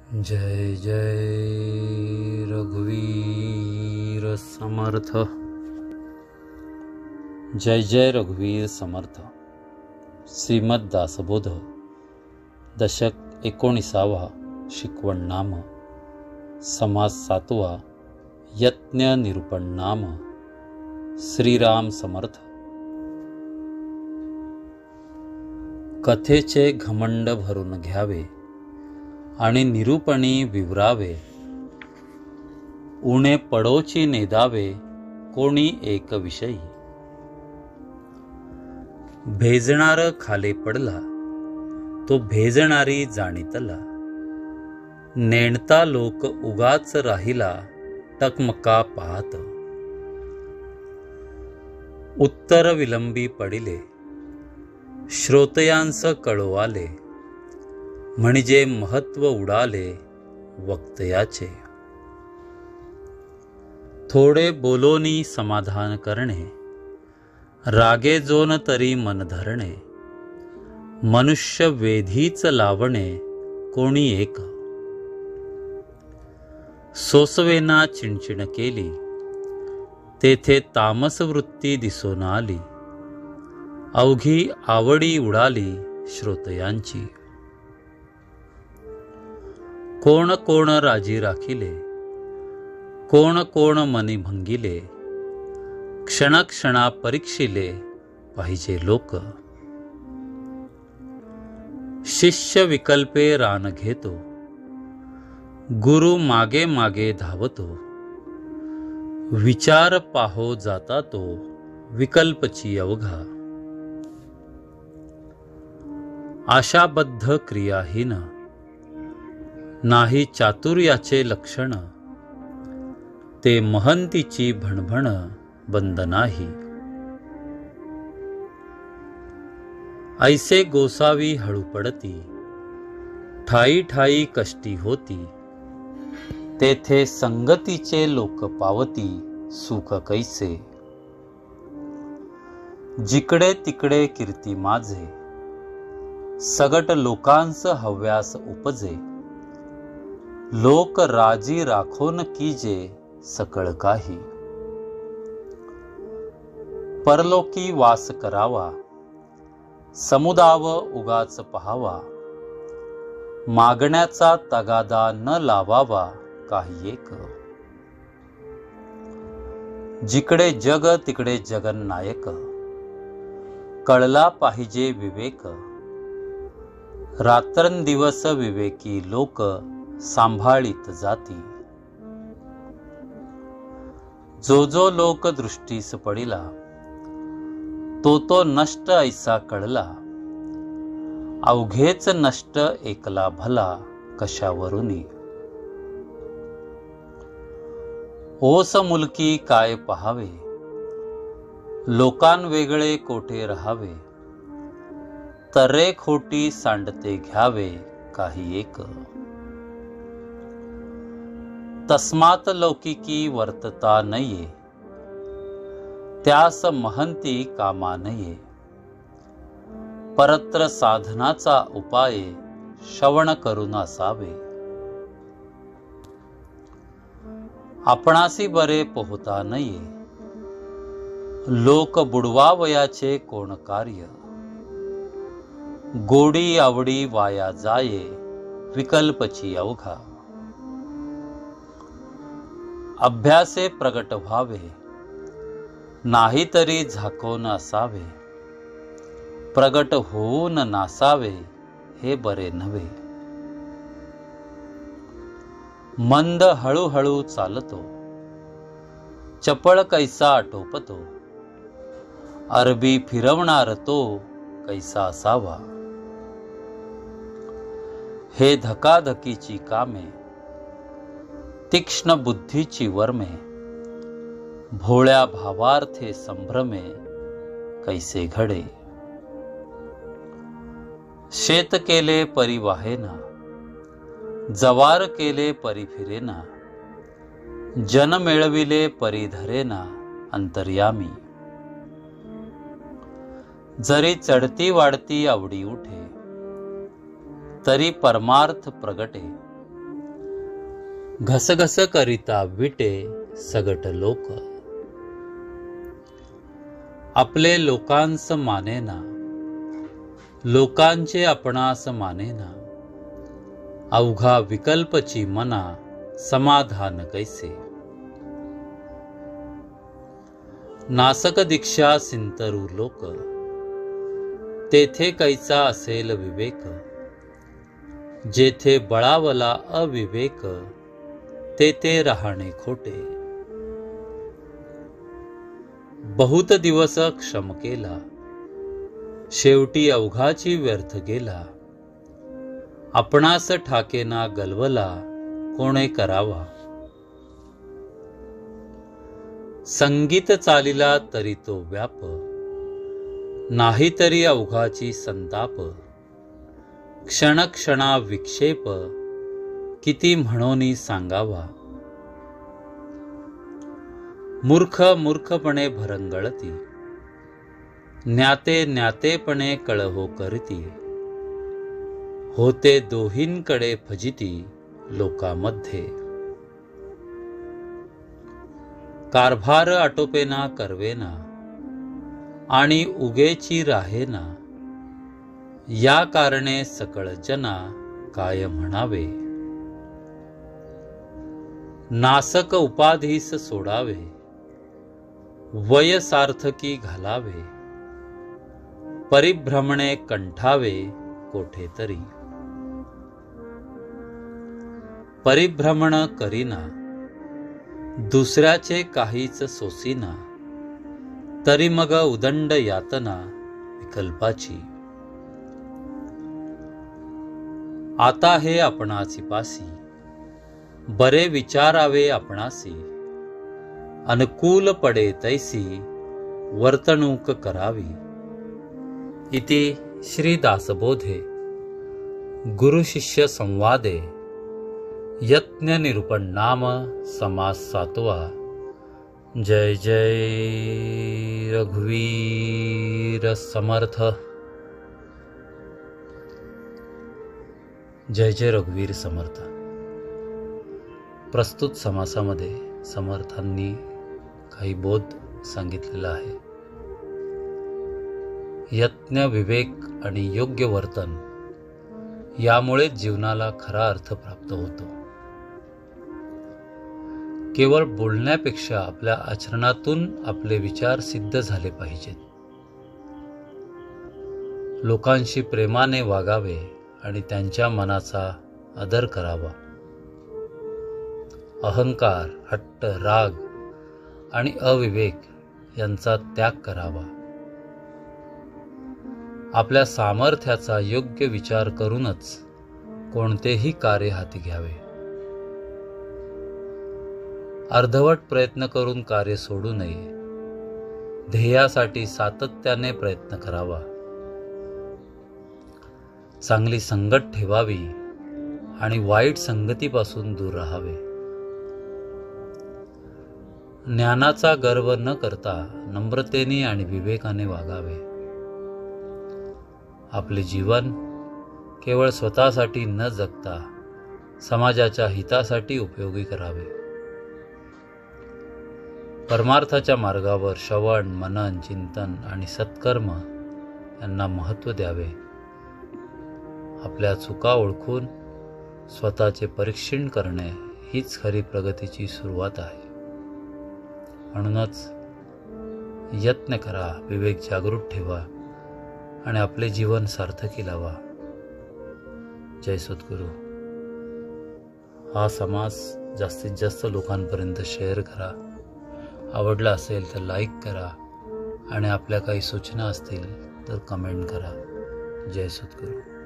जय जय रघुवीर समर्थ। जय जय रघुवीर समर्थ। श्रीमद दासबोध दशक 19वा शिकवण नाम समास 7वा यज्ञ निरूपण नाम श्रीराम समर्थ। कथेचे घमंड भरून घ्यावे आणि निरूपणी विवरावे, उणे पडोची नेदावे कोणी एक विषयी। भेजणार खाले पडला तो भेजणारी जाणीतला, नेणता लोक उगाच राहिला टकमका पाहत। उत्तर विलंबी पडिले श्रोतयांस कळो आले, म्हणजे महत्व उडाले वक्तयाचे। थोडे बोलोनी समाधान करणे, रागे जोन तरी मन धरणे। मनुष्य वेधीच लावणे कोणी एक। सोसवेना चिणचिण केली तेथे तामस वृत्ती दिसून आली, अवघी आवडी उडाली श्रोतयांची। कोण कोण राजी राखिले, कोण कोण मनी भंगिले, क्षणक्षणा परीक्षिले पाहिजे लोक। शिष्य विकल्पे रान घेतो, गुरु मागे मागे धावतो। विचार पाहो जाता तो विकल्पची अवघा। आशाबद्ध क्रियाहीन नाही चातुर्याचे लक्षण, ते महंतीची भणभण बंद नाही। ऐसे गोसावी हळू पडती, ठाई ठाई कष्टी होती। तेथे संगतीचे लोक पावती सुख कैसे। जिकडे तिकडे कीर्ती माझे, सगट लोकांस हव्यास उपजे। लोक राजी राखोन कीजे सकळ काही। परलोकी वास करावा, समुदाव उगाच पहावा। मागण्याचा तगादा न लावावा काही एक। जिकडे जग तिकडे जगन्नायक, कळला पाहिजे विवेक। रात्रंदिवस विवेकी लोक सांभाळीत जाती। जो जो लोक दृष्टीस पडिला, तो तो नष्ट ऐसा कळला। अवघेच नष्ट एकला भला कशावरुनी। ओस मुलकी काय पहावे, लोकांवेगळे कोठे रहावे। तरे खोटी सांडते घ्यावे काही एक। तस्मात लौकिकी वर्तता नये, त्यास महंती कामा नये। परत्र साधनाचा उपाय श्रवण करून असावे। आपणासी बरे पोहता नये, लोक बुडवावयाचे कोण कार्य। गोडी आवडी वाया जाये विकल्पची अवघा। अभ्यासे प्रगट व्हावे, नाही तरी झाकोन असावे। प्रगट होऊन नासावे हे बरे नव्हे। मंद हळूहळू चालतो, चपळ कैसा आटोपतो। अरबी फिरवणार तो कैसा असावा। हे धकाधकीची कामे, तीक्ष्ण बुद्धीची वर्मे। भोळ्या भावार्थे संभ्रमे कैसे घडे। शेत केले परी वाहेना, जवार केले परी फिरेना। जन मिळविले परी धरेना अंतर्यामी। जरी चढती वाढती आवडी उठे, तरी परमार्थ प्रगटे। घसघस करिता विटे सगट लोक, आपले लोकांस मानेना, लोकांचे आपणास मानेना, अवघा विकल्पची मना समाधान कैसे. नासक दीक्षा सिंतरू लोक, तेथे कैचा असेल विवेक, जेथे बळावला अविवेक, तेथे राहणे खोटे. बहुत दिवस क्षम केला, शेवटी अवघाची व्यर्थ गेला, आपणास ठाकेना गलवला, कोणे करावा. संगीत चालिला तरी तो व्याप, नाही तरी अवघाची संताप, क्षणक्षणा विक्षेप, किती म्हणोनी सांगावा. मूर्ख मूर्खपणे भरंगळती, ज्ञाते ज्ञातेपणे कळहो करती, होते दोहींकडे फजिती लोकामध्ये. कारभार आटोपेना करवेना, आणि उगेची राहेना, या कारणे सकळ जना काय म्हणावे. नासक उपाधीस सोडावे, वय सार्थकी घालावे, परिभ्रमणे कंठावे कोठेतरी. परिभ्रमण करीना, दुसऱ्याचे काहीच सोसीना, तरी मग उदंड यातना विकल्पाची. आता हे आपणाची पासी, बरे विचारावे आपणासी, अनुकूल पडे तैसी वर्तणूक करावी. इति श्री दासबोधे गुरु शिष्य संवादे यज्ञ निरूपण नाम समास 7वा. जय जय रघुवीर समर्थ. जय जय रघुवीर समर्थ. प्रस्तुत समासामध्ये समर्थांनी काही बोध सांगितलेला आहे. यत्न, विवेक आणि योग्य वर्तन यामुळे जीवनाला खरा अर्थ प्राप्त होतो. केवळ बोलण्यापेक्षा आपल्या आचरणातून आपले विचार सिद्ध झाले पाहिजेत. लोकांशी प्रेमाने वागावे आणि त्यांच्या मनाचा आदर करावा. अहंकार, हट्ट, राग आणि अविवेक यांचा त्याग करावा. आपल्या सामर्थ्याचा योग्य विचार करूनच कोणतेही कार्य हाती घ्यावे. अर्धवट प्रयत्न करून कार्य सोडू नये. ध्येयासाठी सातत्याने प्रयत्न करावा. चांगली संगत ठेवावी आणि वाईट संगतीपासून दूर राहावे. ज्ञानाचा गर्व न करता नम्रतेने आणि विवेकाने वागावे. आपले जीवन केवळ स्वतःसाठी न जगता समाजाच्या हितासाठी उपयोगी करावे. परमार्थाच्या मार्गावर श्रवण, मनन, चिंतन आणि सत्कर्म यांना महत्त्व द्यावे. आपल्या चुका ओळखून स्वतःचे परीक्षण करणे हीच खरी प्रगतीची सुरुवात आहे. म्हणूनच यत्न करा, विवेक जागृत ठेवा आणि आपले जीवन सार्थकी लावा. जय सद्गुरू. हा समास जास्तीत जास्त लोकांपर्यंत शेअर करा. आवडला असेल तर लाईक करा आणि आपल्या काही सूचना असतील तर कमेंट करा. जय सद्गुरू.